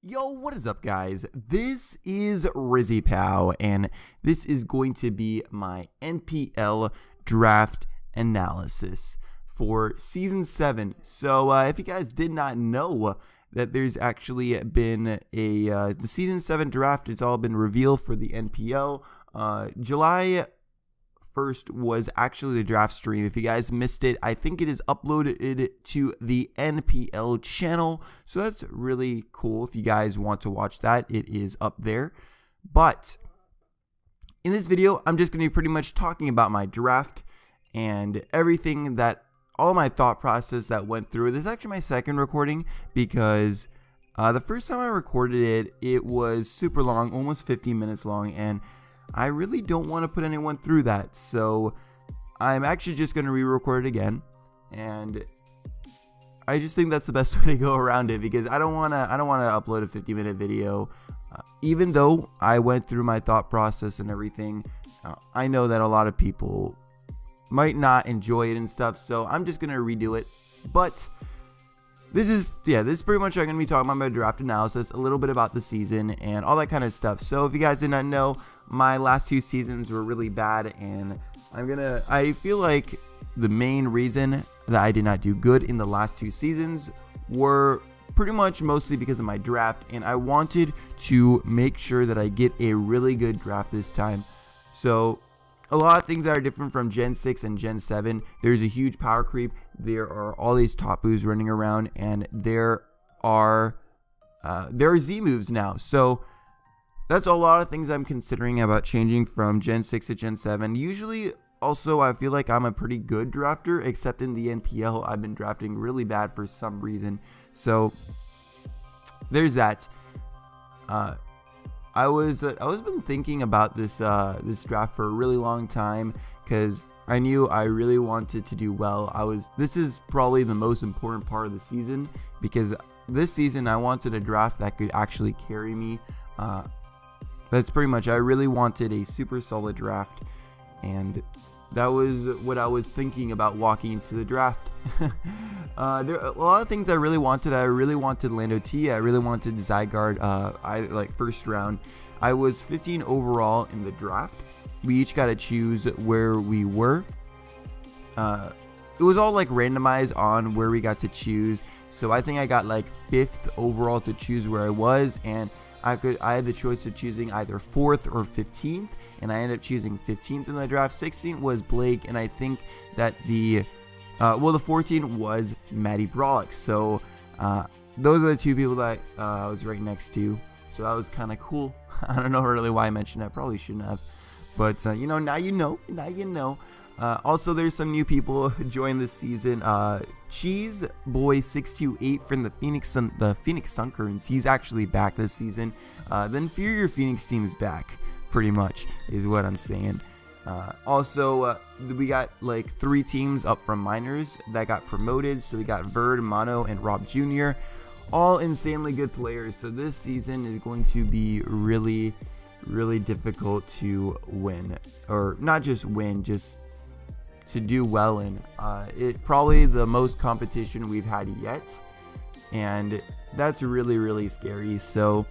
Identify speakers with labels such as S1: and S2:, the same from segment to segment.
S1: Yo, what is up, guys? This is RizzyPOW, and this is going to be my NPL draft analysis for Season 7. So, if you guys did not know that there's actually been the Season 7 draft, it's all been revealed for the NPL. July 1st was actually the draft stream. If you guys missed it, I think it is uploaded to the NPL channel, so that's really cool. If you guys want to watch that, it is up there. But in this video, I'm just going to be pretty much talking about my draft and everything, that all my thought process that went through. This is actually my second recording because the first time I recorded it, it was super long, almost 15 minutes long, and I really don't want to put anyone through that, so I'm actually just going to re-record it again, and I just think that's the best way to go around it, because I don't want to upload a 50-minute video. Even though I went through my thought process and everything, I know that a lot of people might not enjoy it and stuff, so I'm just going to redo it. But this is pretty much I'm going to be talking about my draft analysis, a little bit about the season, and all that kind of stuff. So if you guys did not know, my last two seasons were really bad, and I feel like the main reason that I did not do good in the last two seasons were pretty much mostly because of my draft, and I wanted to make sure that I get a really good draft this time. So a lot of things that are different from Gen 6 and Gen 7. There's a huge power creep. There are all these top boos running around, and there are Z moves now. So that's a lot of things I'm considering about changing from Gen 6 to Gen 7. Usually, also, I feel like I'm a pretty good drafter, except in the NPL, I've been drafting really bad for some reason. So there's that. I was been thinking about this draft for a really long time, because I knew I really wanted to do well. This is probably the most important part of the season, because this season I wanted a draft that could actually carry me. That's pretty much, I really wanted a super solid draft, and that was what I was thinking about walking into the draft. There are a lot of things I really wanted. I really wanted Lando T. I really wanted Zygarde. I like first round. I was 15 overall in the draft. We each got to choose where we were. It was all like randomized on where we got to choose. So I think I got like 5th overall to choose where I was, and I had the choice of choosing either 4th or 15th, and I ended up choosing 15th in the draft. 16th was Blake, and I think that the 14th was Matty Brawlix. So those are the two people that I was right next to. So that was kind of cool. I don't know really why I mentioned that. Probably shouldn't have. But now you know. Also, there's some new people join this season. Cheese Boy 628 from the Phoenix Sunfloras. He's actually back this season. The Inferior Phoenix team is back, pretty much, is what I'm saying. Also, we got like 3 teams up from minors that got promoted. So we got Verd, Mono, and Rob Jr. All insanely good players. So this season is going to be really, really difficult to win, or not just win, just to do well in. It probably the most competition we've had yet, and that's really, really scary. So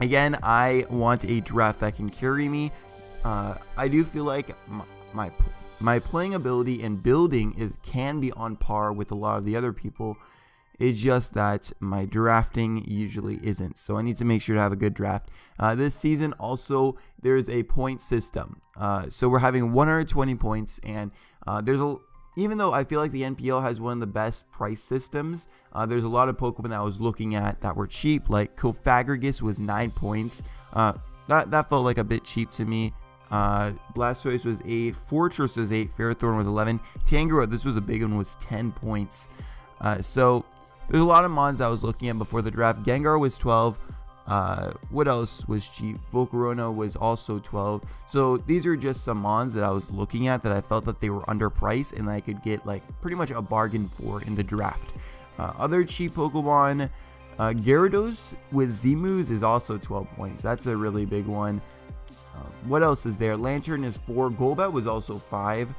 S1: again, I want a draft that can carry me. I do feel like my playing ability and building can be on par with a lot of the other people. It's just that my drafting usually isn't. So I need to make sure to have a good draft. This season also, there's a point system. So we're having 120 points, and even though I feel like the NPL has one of the best price systems, there's a lot of Pokemon that I was looking at that were cheap. Like Cofagrigus was 9 points. That felt like a bit cheap to me. Blastoise was 8. Fortress was 8. Ferrothorn was 11. Tangrowth, this was a big one, was 10 points. So there's a lot of mons I was looking at before the draft. Gengar was 12. What else was cheap? Volcarona was also 12. So these are just some mons that I was looking at that I felt that they were underpriced and I could get like pretty much a bargain for in the draft. Other cheap Pokemon, Gyarados with Z-moves is also 12 points. That's a really big one. What else is there? Lantern is 4. Golbat was also 5.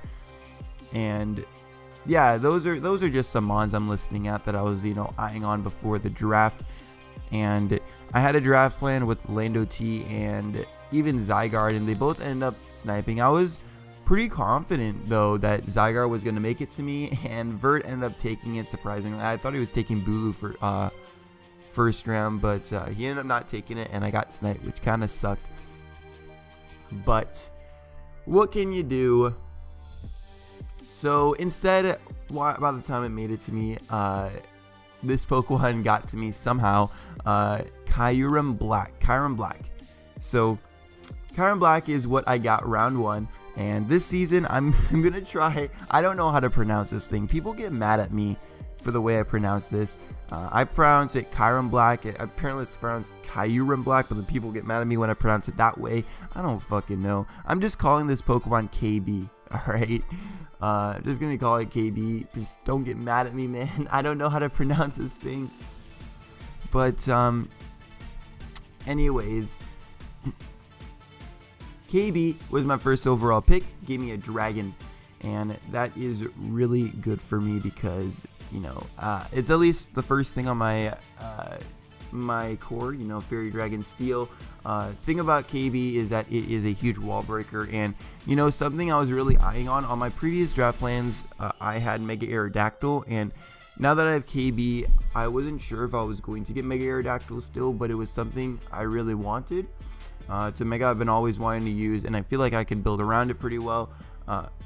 S1: And yeah, those are just some mons I'm listening at that I was, eyeing on before the draft. and I had a draft plan with Lando T and even Zygarde, and they both ended up sniping. I was pretty confident though that Zygarde was going to make it to me, and Vert ended up taking it surprisingly. I thought he was taking Bulu for first round, but he ended up not taking it, and I got sniped, which kind of sucked. But what can you do? So instead, by the time it made it to me, this Pokemon got to me somehow. Chiron Black. So Chiron Black is what I got round 1. And this season, I'm gonna try. I don't know how to pronounce this thing. People get mad at me for the way I pronounce this. I pronounce it Chiron Black. Apparently it's pronounced Chiron Black, but the people get mad at me when I pronounce it that way. I don't fucking know. I'm just calling this Pokemon KB. Alright? Just gonna call it KB. Just don't get mad at me, man. I don't know how to pronounce this thing. But, anyways, KB was my first overall pick, gave me a dragon, and that is really good for me because, you know, it's at least the first thing on my my core, you know, Fairy Dragon Steel. Thing about KB is that it is a huge wall breaker, and, you know, something I was really eyeing on my previous draft plans, I had Mega Aerodactyl, and now that I have KB, I wasn't sure if I was going to get Mega Aerodactyl still, but it was something I really wanted. To Mega, I've been always wanting to use, and I feel like I can build around it pretty well.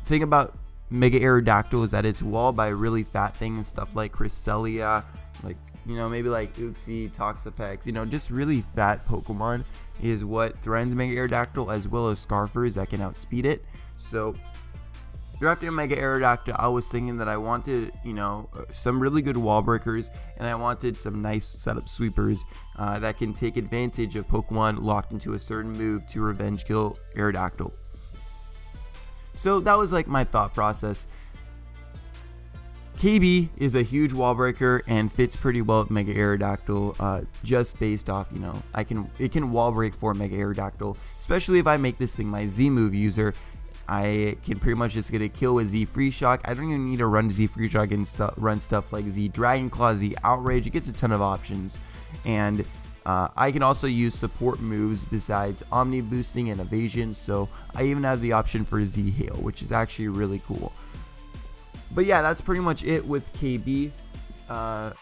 S1: Thing about Mega Aerodactyl is that it's walled by really fat things, stuff like Cresselia, like, you know, maybe like Uxie, Toxapex, you know, just really fat Pokemon is what threatens Mega Aerodactyl, as well as Scarfers that can outspeed it. So drafting Mega Aerodactyl, I was thinking that I wanted, you know, some really good wall breakers, and I wanted some nice setup sweepers that can take advantage of Pokemon locked into a certain move to revenge kill Aerodactyl. So that was like my thought process. KB is a huge wall breaker and fits pretty well with Mega Aerodactyl, just based off, you know, it can wall break for Mega Aerodactyl, especially if I make this thing my Z move user. I can pretty much just get a kill with Z Free Shock. I don't even need to run Z Free Shock and run stuff like Z Dragon Claw, Z Outrage. It gets a ton of options, and I can also use support moves besides Omni boosting and evasion. So I even have the option for Z Hail, which is actually really cool. But yeah, that's pretty much it with KB. I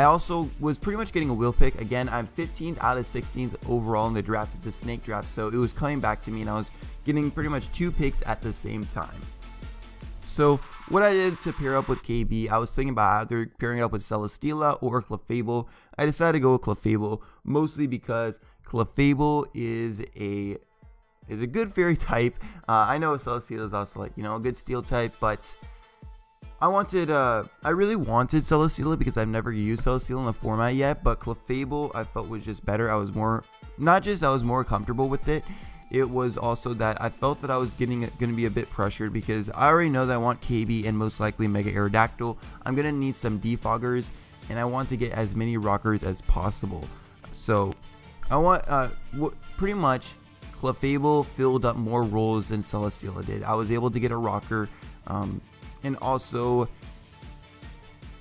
S1: also was pretty much getting a wheel pick. Again, I'm 15th out of 16th overall in the draft. It's a snake draft, so it was coming back to me, and I was getting pretty much 2 picks at the same time. So what I did to pair up with KB, I was thinking about either pairing it up with Celesteela or Clefable. I decided to go with Clefable, mostly because Clefable is a good fairy type. I know Celesteela is also, like, you know, a good steel type, but I really wanted Celesteela because I've never used Celesteela in the format yet, but Clefable I felt was just better. I was more comfortable with it. It was also that I felt that I was going to be a bit pressured because I already know that I want KB and most likely Mega Aerodactyl. I'm going to need some defoggers, and I want to get as many rockers as possible. So I want, pretty much Clefable filled up more roles than Celesteela did. I was able to get a rocker, and also,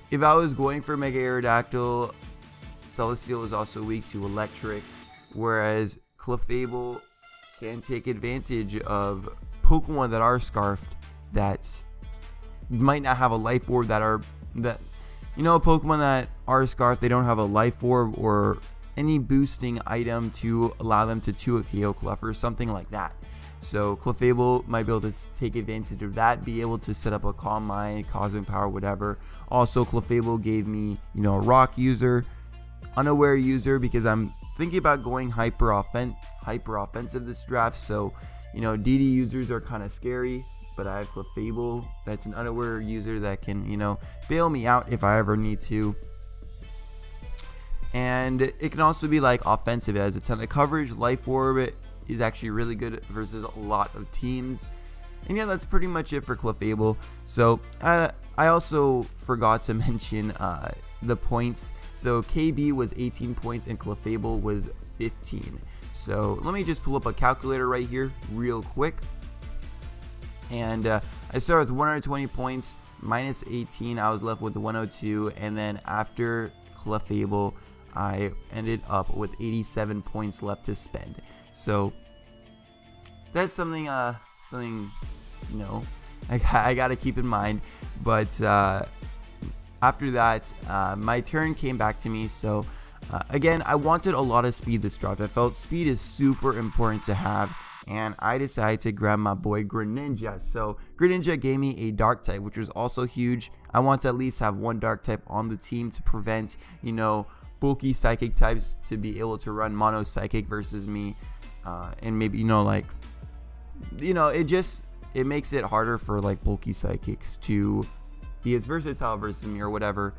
S1: if I was going for Mega Aerodactyl, Celesteela is also weak to electric, whereas Clefable can take advantage of Pokemon that are scarfed that might not have a life orb, Pokemon that are scarfed, they don't have a life orb or any boosting item to allow them to 2 a KO Clef or something like that. So Clefable might be able to take advantage of that, be able to set up a Calm Mind, Cosmic Power, whatever. Also, Clefable gave me, you know, a Rock user, Unaware user, because I'm thinking about going hyper offensive this draft. So, you know, DD users are kind of scary, but I have Clefable that's an Unaware user that can, you know, bail me out if I ever need to. And it can also be like offensive. It has a ton of coverage. Life Orb is actually really good versus a lot of teams. And yeah, that's pretty much it for Clefable. So I also forgot to mention the points. So KB was 18 points and Clefable was 15. So let me just pull up a calculator right here real quick. And I started with 120 points minus 18. I was left with 102. And then after Clefable, I ended up with 87 points left to spend. So that's something you know, I gotta keep in mind. But after that, my turn came back to me. So again, I wanted a lot of speed this draft. I felt speed is super important to have, and I decided to grab my boy Greninja. So Greninja gave me a dark type, which was also huge. I want to at least have one dark type on the team to prevent, you know, bulky psychic types to be able to run mono psychic versus me, and maybe, you know, like, you know, it makes it harder for like bulky psychics to be as versatile versus me or whatever.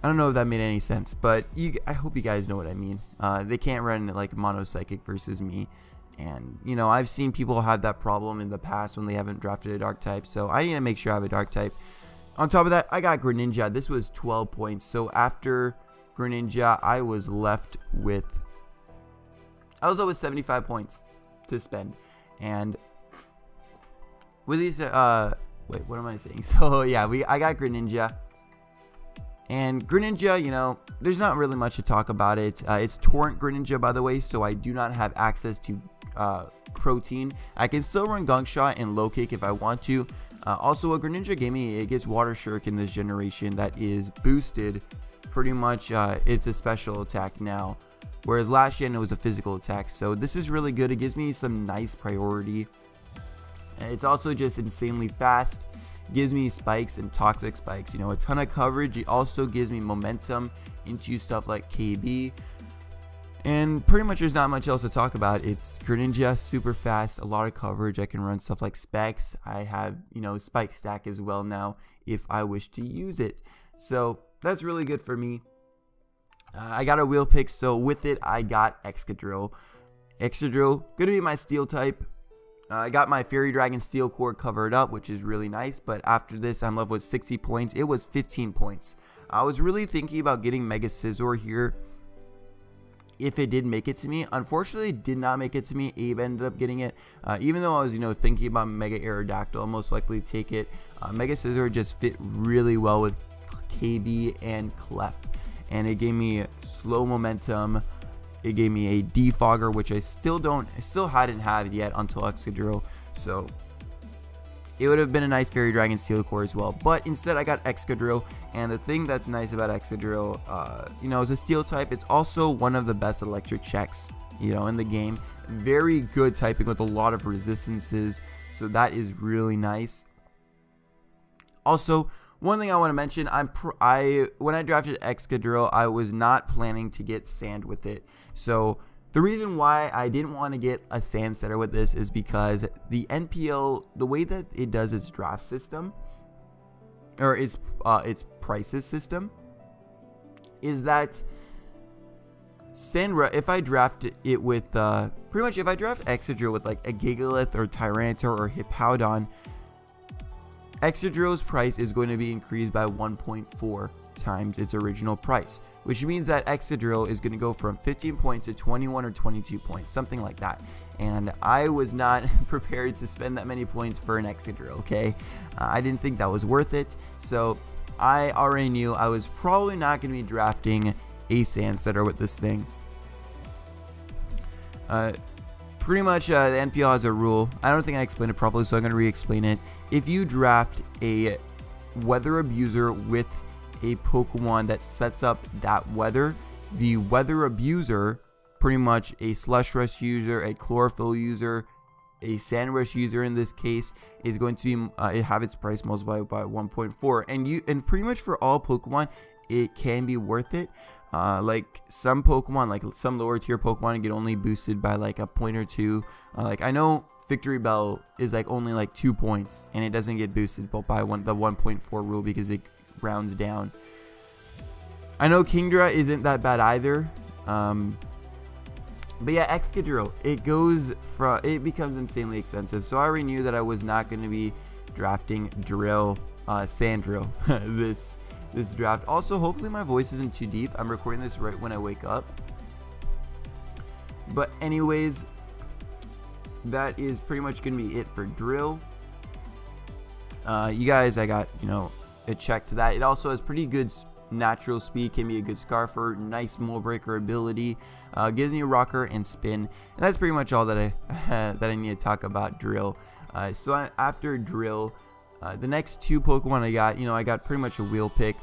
S1: I don't know if that made any sense, but I hope you guys know what I mean. They can't run like mono psychic versus me, and you know, I've seen people have that problem in the past when they haven't drafted a dark type, so I need to make sure I have a dark type. On top of that, I got Greninja. This was 12 points. So after Greninja, I was left with 75 points to spend. And with these, wait, what am I saying? So yeah, I got Greninja. And Greninja, you know, there's not really much to talk about it. It's Torrent Greninja, by the way, so I do not have access to protein. I can still run Gunk Shot and Low Kick if I want to. Also, what Greninja gave me, it gets Water Shuriken this generation that is boosted. Pretty much, it's a special attack now, whereas last gen it was a physical attack. So this is really good. It gives me some nice priority. It's also just insanely fast. Gives me spikes and toxic spikes, you know, a ton of coverage. It also gives me momentum into stuff like KB. And pretty much there's not much else to talk about. It's Greninja, super fast, a lot of coverage. I can run stuff like Specs. I have, you know, Spike Stack as well now if I wish to use it. So that's really good for me. I got a wheel pick, so with it I got Excadrill. Excadrill, gonna be my steel type. I got my Fairy Dragon Steel Core covered up, which is really nice, but after this I'm left with 60 points. It was 15 points. I was really thinking about getting Mega Scizor here if it did make it to me. Unfortunately, it did not make it to me. Abe ended up getting it. Even though I was, you know, thinking about Mega Aerodactyl, I'll most likely take it. Mega Scizor just fit really well with KB and Clef, and it gave me slow momentum. It gave me a defogger, which I still hadn't had yet until Excadrill. So it would have been a nice Fairy Dragon Steel Core as well, but instead I got Excadrill. And the thing that's nice about Excadrill, you know, is a steel type. It's also one of the best electric checks, you know, in the game. Very good typing with a lot of resistances, so that is really nice. Also, one thing I want to mention, when I drafted Excadrill, I was not planning to get sand with it. So the reason why I didn't want to get a sand setter with this is because the NPL, the way that it does its draft system, or its prices system, is that Sandra, if I draft it with pretty much if I draft Excadrill with like a Gigalith or Tyranitar or Hippowdon, Excadrill's price is going to be increased by 1.4 times its original price, which means that Excadrill is going to go from 15 points to 21 or 22 points, something like that. And I was not prepared to spend that many points for an Excadrill, okay? I didn't think that was worth it, so I already knew I was probably not going to be drafting a sand setter with this thing. Pretty much the NPL has a rule. I don't think I explained it properly, so I'm going to re-explain it. If you draft a Weather Abuser with a Pokemon that sets up that weather, the Weather Abuser, pretty much a Slush Rush user, a Chlorophyll user, a Sand Rush user in this case, is going to be have its price multiplied by 1.4. And pretty much for all Pokemon, it can be worth it. Like some Pokemon, like some lower tier Pokemon, get only boosted by like a point or two. Like I know Victory Bell is like only like 2 points, and it doesn't get boosted but by the 1.4 rule because it rounds down. I know Kingdra isn't that bad either. But yeah, Excadrill, it becomes insanely expensive. So I already knew that I was not going to be drafting Sandrill this draft. Also, hopefully my voice isn't too deep. I'm recording this right when I wake up. But anyways, that is pretty much going to be it for Drill. You guys, I got, you know, a check to that. It also has pretty good natural speed, can be a good Scarfer, nice mold breaker ability, gives me a rocker and spin, and that's pretty much all that I need to talk about Drill. After Drill, the next two Pokemon I got, I got pretty much a wheel pick.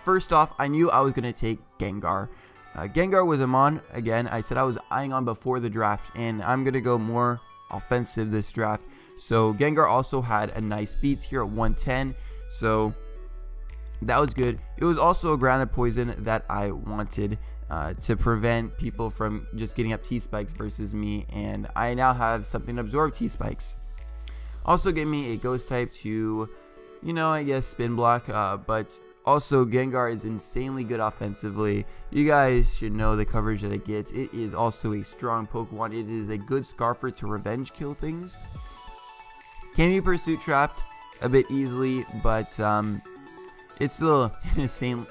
S1: First off, I knew I was going to take Gengar. Gengar was a mon, again, I said I was eyeing on before the draft, and I'm going to go more offensive this draft. So Gengar also had a nice beat here at 110, so that was good. It was also a grounded poison that I wanted to prevent people from just getting up T-Spikes versus me, and I now have something to absorb T-Spikes. Also gave me a ghost type to, I guess spin block, but also Gengar is insanely good offensively. You guys should know the coverage that it gets. It is also a strong Pokemon. It is a good Scarfer to revenge kill things. Can be pursuit trapped a bit easily, but it's still an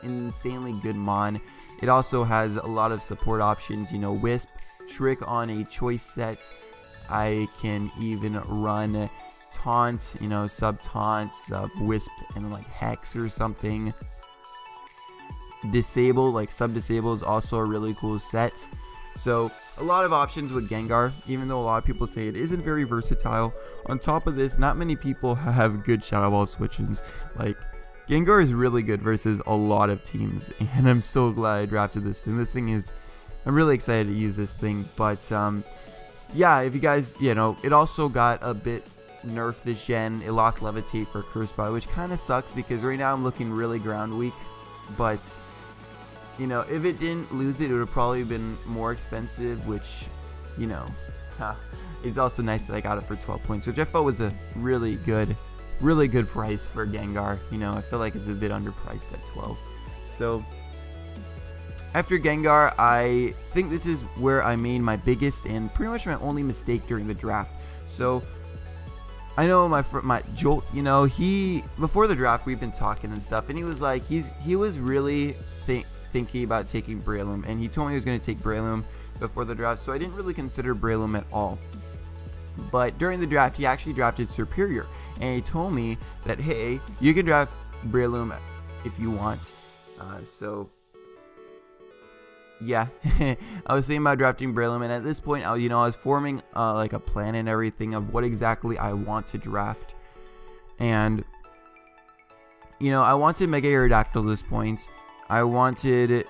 S1: insanely good mon. It also has a lot of support options, Wisp, Trick on a choice set. I can even run Taunt, sub Taunt, sub Wisp, and like Hex or something. Disable, like sub Disable, is also a really cool set. So a lot of options with Gengar, even though a lot of people say it isn't very versatile. On top of this, not many people have good Shadow Ball switch-ins. Like, Gengar is really good versus a lot of teams, and I'm so glad I drafted this thing. I'm really excited to use this thing, but yeah, if you guys, it also got a bit nerfed this gen. It lost Levitate for Curse Body, which kind of sucks because right now I'm looking really ground weak, but if it didn't lose it would have probably been more expensive, which it's also nice that I got it for 12 points, which I felt was a really good price for Gengar. I feel like it's a bit underpriced at 12. So after Gengar, I think this is where I made my biggest and pretty much my only mistake during the draft. So I know my Jolt, before the draft we've been talking and stuff, and he was like, he was really thinking about taking Breloom, and he told me he was going to take Breloom before the draft, so I didn't really consider Breloom at all. But during the draft, he actually drafted Superior, and he told me that, hey, you can draft Breloom if you want. So yeah, I was thinking about drafting Breloom, and at this point, I was forming like a plan and everything of what exactly I want to draft. And I wanted Mega Aerodactyl at this point. I wanted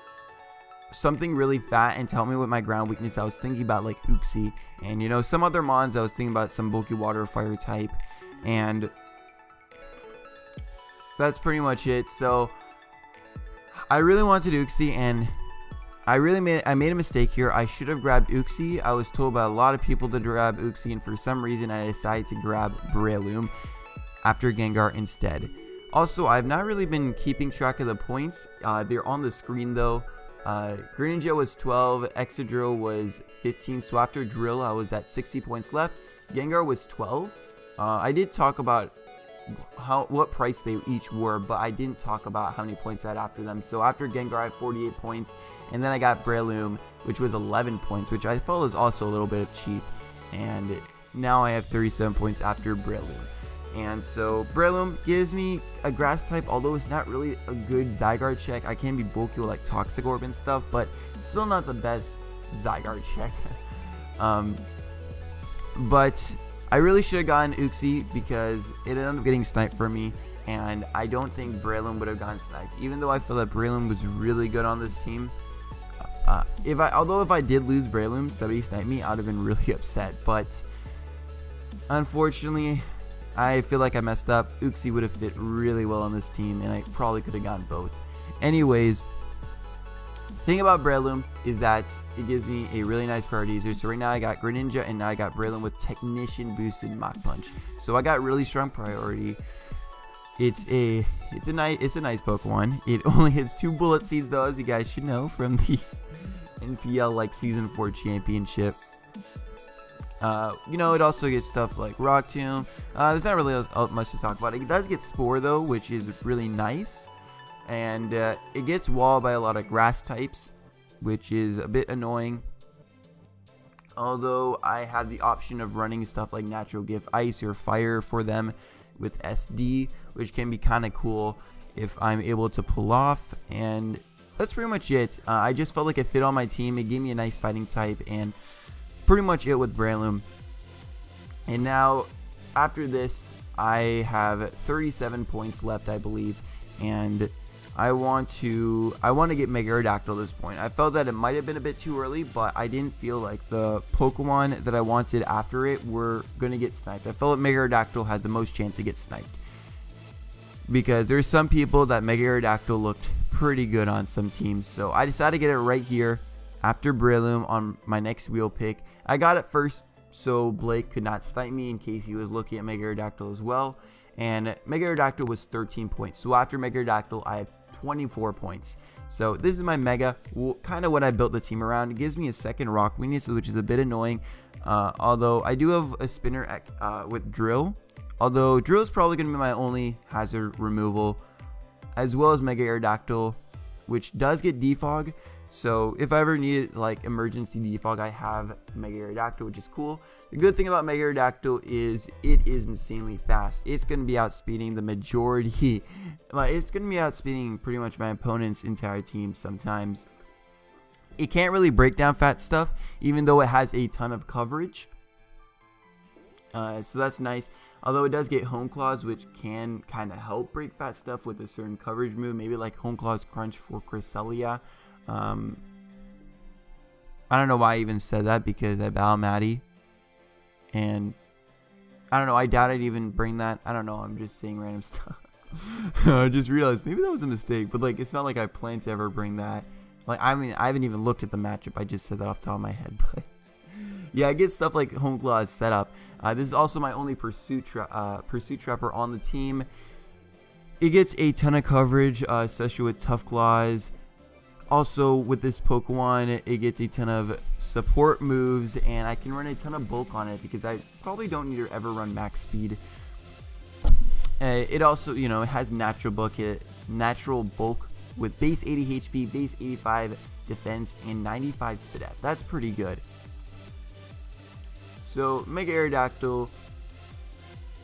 S1: something really fat and to help me with my ground weakness. I was thinking about like Uxie and some other mons. I was thinking about some bulky water fire type, and that's pretty much it. So I really wanted Uxie, and I made a mistake here. I should have grabbed Uxie. I was told by a lot of people to grab Uxie, and for some reason I decided to grab Breloom after Gengar instead. Also, I've not really been keeping track of the points. They're on the screen though. Greninja was 12, Excadrill was 15, so after Drill I was at 60 points left. Gengar was 12. I did talk about what price they each were, but I didn't talk about how many points I had after them. So after Gengar I had 48 points, and then I got Breloom, which was 11 points, which I felt was also a little bit cheap, and now I have 37 points after Breloom. And so Breloom gives me a grass type, although it's not really a good Zygarde check. I can be bulky with like Toxic Orb and stuff, but still not the best Zygarde check. But I really should have gotten Uxie because it ended up getting sniped for me, and I don't think Breloom would have gotten sniped, even though I feel that Breloom was really good on this team. Although if I did lose Breloom, somebody sniped me, I would have been really upset, but unfortunately I feel like I messed up. Uxie would have fit really well on this team, and I probably could have gotten both. Anyways, the thing about Breloom is that it gives me a really nice priority user. So right now I got Greninja, and now I got Breloom with Technician boosted Mach Punch. So I got really strong priority. It's a nice Pokemon. It only hits 2 bullet seeds though, as you guys should know from the NPL like Season 4 Championship. It also gets stuff like Rock Tomb. There's not really much to talk about. It does get Spore though, which is really nice, and it gets walled by a lot of grass types, which is a bit annoying. Although I have the option of running stuff like Natural Gift Ice or Fire for them with SD, which can be kind of cool. if I'm able to pull off, and that's pretty much it. I just felt like it fit on my team. It gave me a nice fighting type, and pretty much it with Breloom. And now after this, I have 37 points left, I believe, and I want to get Mega Aerodactyl at this point. I felt that it might have been a bit too early, but I didn't feel like the Pokemon that I wanted after it were going to get sniped. I felt like Mega Aerodactyl had the most chance to get sniped, because there's some people that Mega Aerodactyl looked pretty good on some teams. So I decided to get it right here after Breloom on my next wheel pick. I got it first so Blake could not snipe me in case he was looking at Mega Aerodactyl as well. And Mega Aerodactyl was 13 points. So after Mega Aerodactyl, I have 24 points. So this is my Mega, kind of what I built the team around. It gives me a second Rock weakness, which is a bit annoying. Although I do have a spinner with Drill. Although Drill is probably going to be my only hazard removal, as well as Mega Aerodactyl, which does get defog. So if I ever need like emergency defog, I have Mega Aerodactyl, which is cool. The good thing about Mega Aerodactyl is it is insanely fast. It's going to be outspeeding the majority. It's going to be outspeeding pretty much my opponent's entire team sometimes. It can't really break down fat stuff, even though it has a ton of coverage. So that's nice. Although it does get Home Claws, which can kind of help break fat stuff with a certain coverage move. Maybe like Home Claws Crunch for Cresselia. I don't know why I even said that, because I battle Maddie. And I don't know. I doubt I'd even bring that. I don't know. I'm just saying random stuff. I just realized maybe that was a mistake. But like, it's not like I plan to ever bring that. Like, I mean, I haven't even looked at the matchup. I just said that off the top of my head. But yeah, I get stuff like Home Claws set up. This is also my only Pursuit Trapper on the team. It gets a ton of coverage, especially with Tough Claws. Also, with this Pokemon, it gets a ton of support moves, and I can run a ton of bulk on it because I probably don't need to ever run max speed. It also, you know, it has natural bulk with base 80 HP, base 85 defense, and 95 speed F. That's pretty good. So Mega Aerodactyl,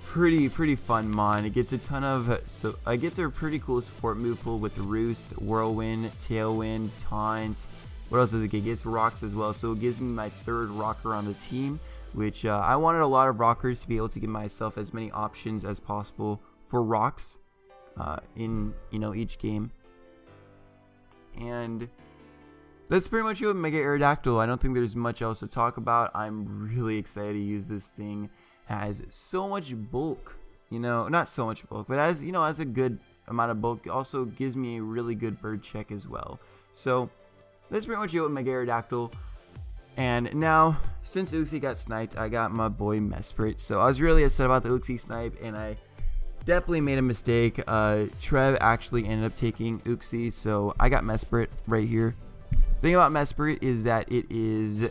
S1: pretty fun mon. It gets a ton of it gets a pretty cool support move pool with Roost, Whirlwind, Tailwind, Taunt. What else does it get? It gets Rocks as well. So it gives me my third rocker on the team, which I wanted a lot of rockers to be able to give myself as many options as possible for rocks in, you know, each game. And that's pretty much it with Mega Aerodactyl. I don't think there's much else to talk about. I'm really excited to use this thing. It has so much bulk, you know, not so much bulk, but as you know, has a good amount of bulk. It also gives me a really good bird check as well. So that's pretty much it with Mega Aerodactyl. And now, since Uxie got sniped, I got my boy Mesprit. So I was really upset about the Uxie snipe, and I definitely made a mistake. Trev actually ended up taking Uxie, so I got Mesprit right here. The thing about Mesprit is that it is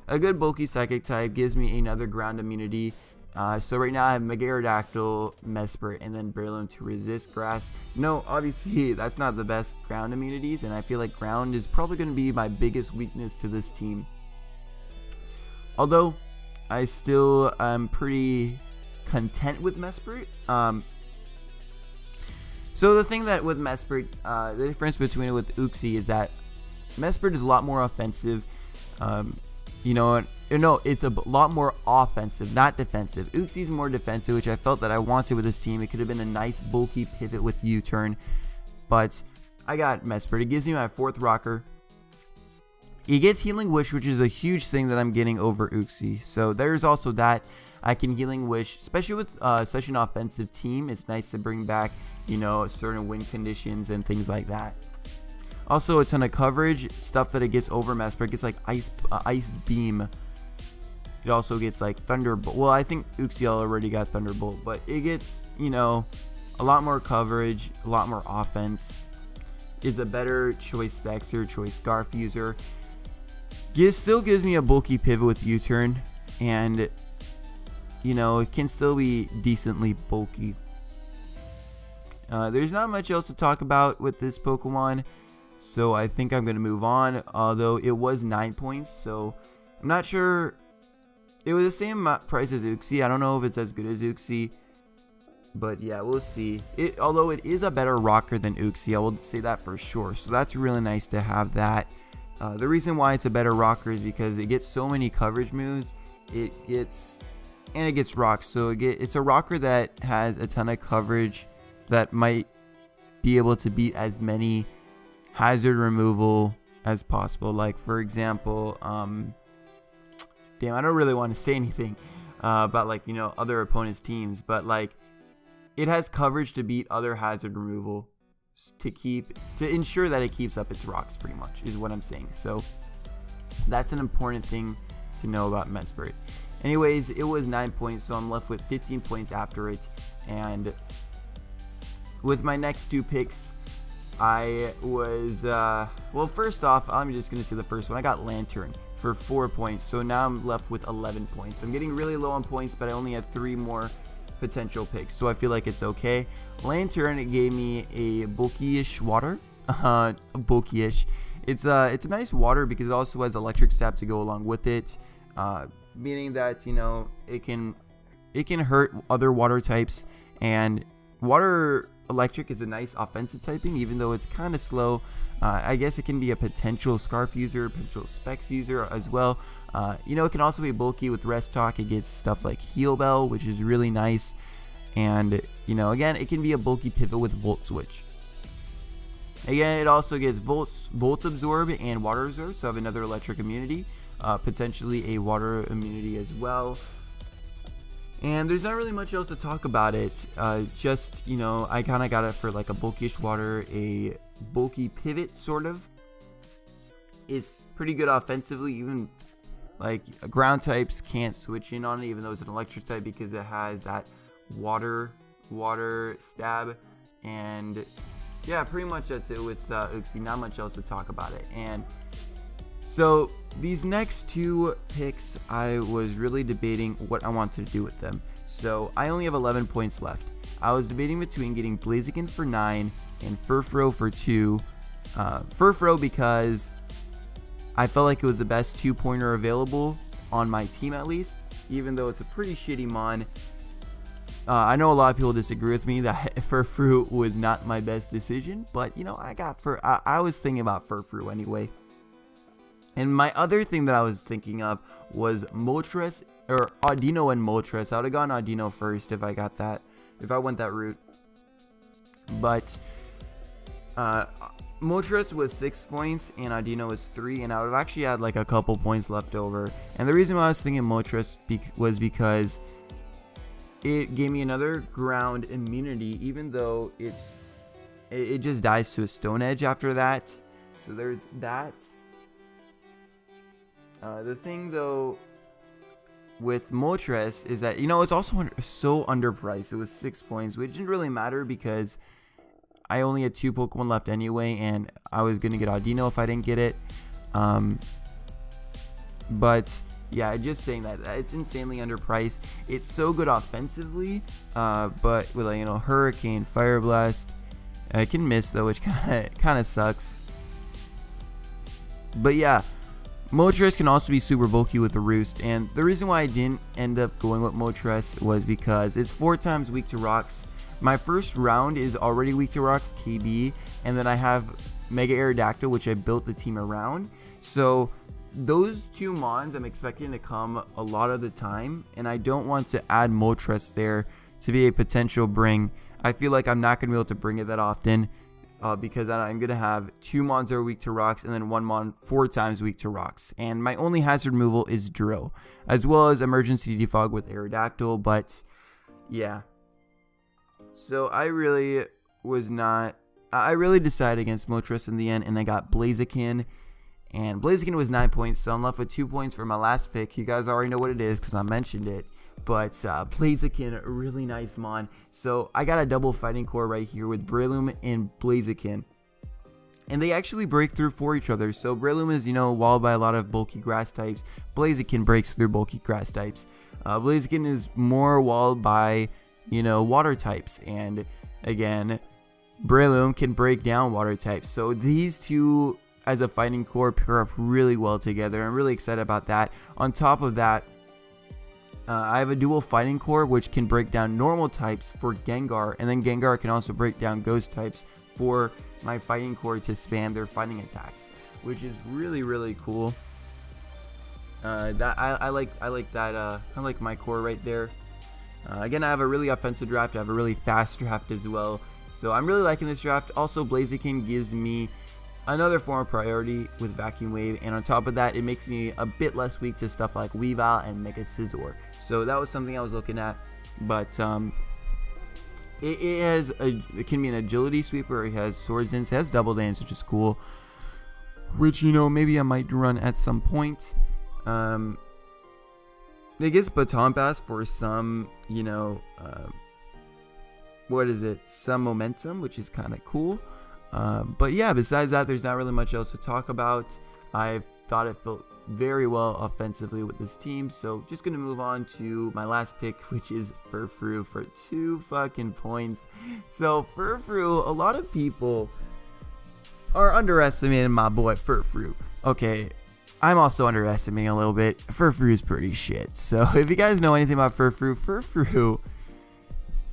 S1: a good bulky psychic type, gives me another ground immunity. So right now I have Mega Aerodactyl, Mesprit, and then Breloom to resist grass. No, obviously that's not the best ground immunities, and I feel like ground is probably going to be my biggest weakness to this team. Although I still am pretty content with Mesprit. So the thing that with Mesprit, the difference between it with Uxie is that Mesprit is a lot more offensive. You know, no, it's a lot more offensive, not defensive. Uxie's more defensive, which I felt that I wanted with this team. It could have been a nice bulky pivot with U-turn, but I got Mesprit. It gives me my fourth rocker. He gets Healing Wish, which is a huge thing that I'm getting over Uxie. So there's also that. I can Healing Wish, especially with such an offensive team. It's nice to bring back, you know, certain win conditions and things like that. Also, a ton of coverage, stuff that it gets over Mesprit. It gets like Ice Beam. It also gets like Thunderbolt. Well, I think Uxie already got Thunderbolt, but it gets, you know, a lot more coverage, a lot more offense. Is a better choice Vexer, choice Scarf user. Still gives me a bulky pivot with U-turn, and you know, it can still be decently bulky. There's not much else to talk about with this Pokemon. So I think I'm going to move on, although it was 9 points, so I'm not sure. It was the same price as Uxie. I don't know if it's as good as Uxie, But yeah, we'll see. Although it is a better rocker than Uxie, I will say that for sure. So that's really nice to have that. The reason why it's a better rocker is because it gets so many coverage moves. It gets rocks. So it's a rocker that has a ton of coverage that might be able to beat as many hazard removal as possible. Like for example, damn, I don't really want to say anything about like, you know, other opponents' teams, but like it has coverage to beat other hazard removal to ensure that it keeps up its rocks, pretty much is what I'm saying. So that's an important thing to know about Mesprit. Anyways, it was 9 points, so I'm left with 15 points after it. And with my next 2 picks, I was well, first off, I'm just gonna say the first one. I got Lantern for 4 points, so now I'm left with 11 points. I'm getting really low on points, but I only have 3 more potential picks, so I feel like it's okay. Lantern, it gave me a bulky-ish water. Bulky-ish. It's a nice water because it also has electric stab to go along with it, meaning that, you know, it can hurt other water types, and water electric is a nice offensive typing, even though it's kind of slow. I guess it can be a potential Scarf user, potential Specs user as well. You know, it can also be bulky with Rest Talk. It gets stuff like Heal Bell, which is really nice. And, you know, again, it can be a bulky pivot with Volt Switch. Again, it also gets Volt Absorb and Water Absorb, so I have another electric immunity, potentially a water immunity as well. And there's not really much else to talk about it. Just, you know, I kind of got it for like a bulkish water, a bulky pivot sort of. It's pretty good offensively. Even like ground types can't switch in on it, even though it's an electric type, because it has that water stab. And yeah, pretty much that's it with Uxie. Not much else to talk about it. And so these next 2 picks, I was really debating what I wanted to do with them. So I only have 11 points left. I was debating between getting Blaziken for 9 and Furfrou for 2. Furfrou because I felt like it was the best 2-pointer available on my team, at least, even though it's a pretty shitty mon. I know a lot of people disagree with me that Furfrou was not my best decision, but you know, I was thinking about Furfrou anyway. And my other thing that I was thinking of was Moltres, or Audino and Moltres. I would have gone Audino first if I went that route. But Moltres was 6 points and Audino was 3, and I would have actually had like a couple points left over. And the reason why I was thinking Moltres was because it gave me another ground immunity, even though it just dies to a Stone Edge after that. So there's that. The thing though with Moltres is that, you know, it's also so underpriced. It was 6 points, which didn't really matter because I only had 2 Pokemon left anyway, and I was gonna get Audino if I didn't get it. But yeah, just saying that it's insanely underpriced. It's so good offensively, but with, like, you know, Hurricane, Fire Blast, I can miss though, which kind of sucks. But yeah, Moltres can also be super bulky with the Roost, and the reason why I didn't end up going with Moltres was because it's 4 times weak to rocks. My first round is already weak to rocks, KB, and then I have Mega Aerodactyl, which I built the team around. So those 2 mons I'm expecting to come a lot of the time, and I don't want to add Moltres there to be a potential bring. I feel like I'm not going to be able to bring it that often. Because I'm going to have 2 mons that are weak to rocks, and then 1 mon 4 times weak to rocks. And my only hazard removal is Drill, as well as Emergency Defog with Aerodactyl. But yeah, so I really decided against Moltres in the end, and I got Blaziken. And Blaziken was 9 points, so I'm left with 2 points for my last pick. You guys already know what it is because I mentioned it. But Blaziken, a really nice mon. So I got a double fighting core right here with Breloom and Blaziken. And they actually break through for each other. So Breloom is, you know, walled by a lot of bulky grass types. Blaziken breaks through bulky grass types. Blaziken is more walled by, you know, water types. And again, Breloom can break down water types. So these two as a fighting core pair up really well together. I'm really excited about that. On top of that, I have a dual fighting core, which can break down normal types for Gengar, and then Gengar can also break down ghost types for my fighting core to spam their fighting attacks, which is really cool. That I like that. I like my core right there. Again, I have a really offensive draft. I have a really fast draft as well. So I'm really liking this draft. Also, Blaziken gives me another form of priority with Vacuum Wave, and on top of that, it makes me a bit less weak to stuff like Weavile and Mega Scizor. So that was something I was looking at, but it can be an agility sweeper. It has Swords Dance, it has Double Dance, which is cool. Which, you know, maybe I might run at some point. It gets Baton Pass for some, you know, some momentum, which is kind of cool. But yeah, besides that, there's not really much else to talk about. I thought it felt very well offensively with this team, so just gonna move on to my last pick, which is Furfrou for 2 fucking points. So Furfrou, a lot of people are underestimating my boy Furfrou. Okay, I'm also underestimating a little bit. Furfrou is pretty shit. So if you guys know anything about Furfrou,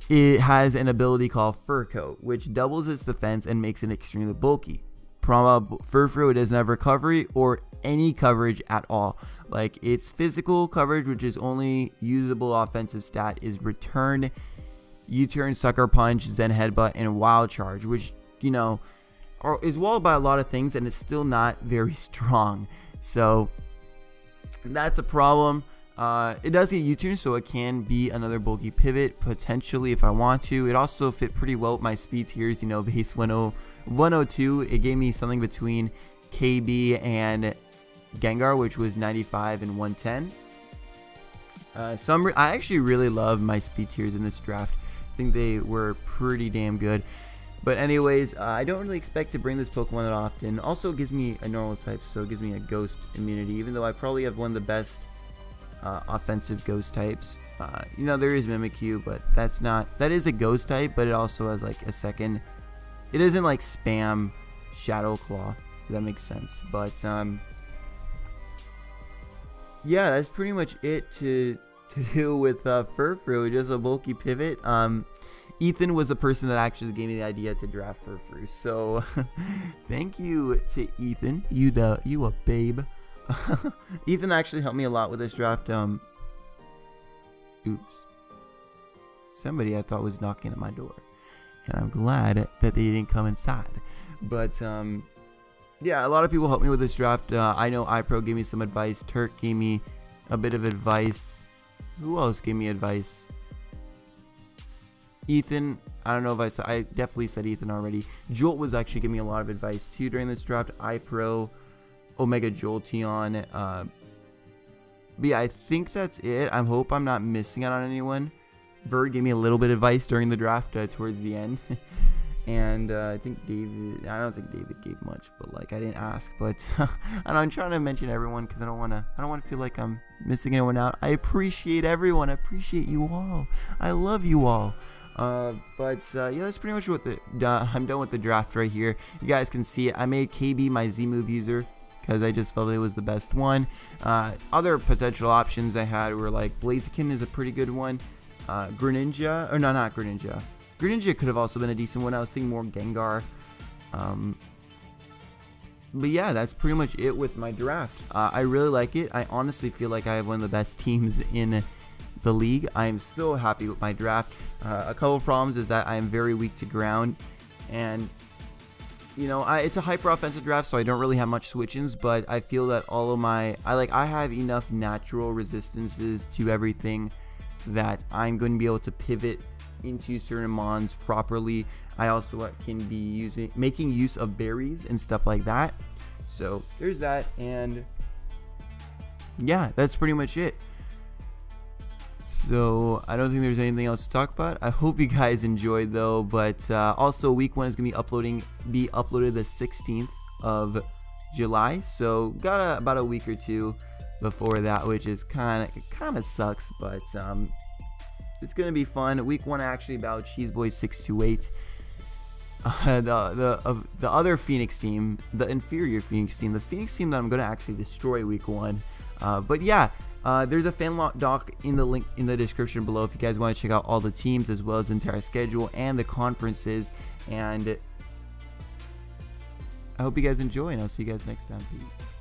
S1: it has an ability called Fur Coat, which doubles its defense and makes it extremely bulky. Problem about Furfrou, it doesn't have recovery or any coverage at all. Like, its physical coverage, which is only usable offensive stat, is Return, U-Turn, Sucker Punch, Zen Headbutt, and Wild Charge, which, you know, is walled by a lot of things, and it's still not very strong. So that's a problem. It does get U-turn, so it can be another bulky pivot potentially if I want to. It also fit pretty well with my speed tiers, you know, base 102. It gave me something between KB and Gengar, which was 95 and 110. So I actually really love my speed tiers in this draft. I think they were pretty damn good. But anyways, I don't really expect to bring this Pokemon that often. Also, it gives me a normal type, so it gives me a ghost immunity, even though I probably have one of the best offensive ghost types. You know, there is Mimikyu, but that is a ghost type, but it also has like a second. It isn't like spam Shadow Claw, if that makes sense. But yeah, that's pretty much it to do with Furfrou. Just a bulky pivot. Ethan was the person that actually gave me the idea to draft Furfrou, so thank you to Ethan. You a babe. Ethan actually helped me a lot with this draft. Oops. Somebody I thought was knocking at my door, and I'm glad that they didn't come inside. But yeah, a lot of people helped me with this draft. I know iPro gave me some advice. Turk gave me a bit of advice. Who else gave me advice? Ethan, I don't know if I definitely said Ethan already. Jolt was actually giving me a lot of advice too during this draft. iPro, Omega Jolteon. But yeah, I think that's it. I hope I'm not missing out on anyone. Verd gave me a little bit of advice during the draft towards the end. And I think David, I don't think David gave much, but like I didn't ask. But I'm trying to mention everyone because I don't want to feel like I'm missing anyone out. I appreciate everyone. I appreciate you all. I love you all. Yeah, that's pretty much what I'm done with the draft right here. You guys can see it. I made KB my Z move user because I just felt it was the best one. Other potential options I had were like Blaziken is a pretty good one. Greninja, or no, not Greninja. Greninja could have also been a decent one. I was thinking more Gengar. But yeah, that's pretty much it with my draft. I really like it. I honestly feel like I have one of the best teams in the league. I am so happy with my draft. A couple of problems is that I am very weak to ground, and you know, it's a hyper offensive draft, so I don't really have much switch-ins, but I feel that all of my I have enough natural resistances to everything that I'm going to be able to pivot into certain mons properly. I also can be making use of berries and stuff like that. So there's that, and yeah, that's pretty much it. So I don't think there's anything else to talk about. I hope you guys enjoyed though. But also week 1 is gonna be uploaded the 16th of July. So got about a week or two before that, which is kind of sucks, but it's gonna be fun. Week 1 actually about Cheeseboy 628. The other Phoenix team, the inferior Phoenix team, the Phoenix team that I'm gonna actually destroy week 1. But yeah. There's a fan doc in the link in the description below if you guys want to check out all the teams as well as the entire schedule and the conferences. And I hope you guys enjoy, and I'll see you guys next time. Peace.